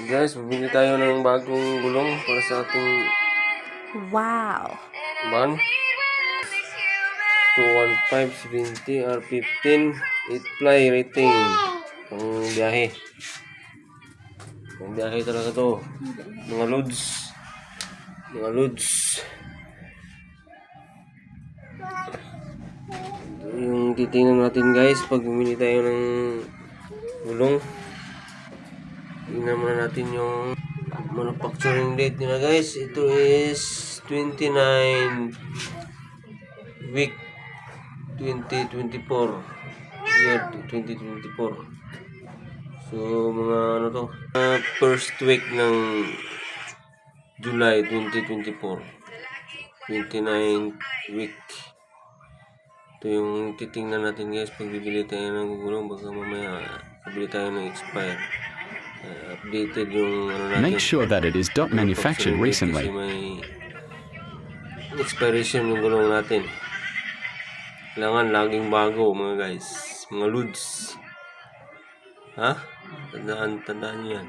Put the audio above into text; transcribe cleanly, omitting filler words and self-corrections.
Guys, bumili tayo ng bagong gulong para sa ating Wow! van. 21570 R15 8-ply rating. Pang biyahe. Pang biyahe talaga to. Mga loads. Mga loads. Ito yung titingnan natin guys pag bumili tayo ng gulong. Tingnan muna natin yung manufacturing date nila guys. Ito is 29 week 2024 year 2024. So mga ano to, first week ng July 2024, 29 week. Ito yung titingnan natin guys pag bibili tayo ng gulong. Baka mamaya bibili tayo ng expire. Updated yung ano natin. Make sure that it is manufactured recently. Kasi may expiration yung gulong natin. Kailangan laging bago mga guys. Mga loads. Ha? Tandaan nyo yan.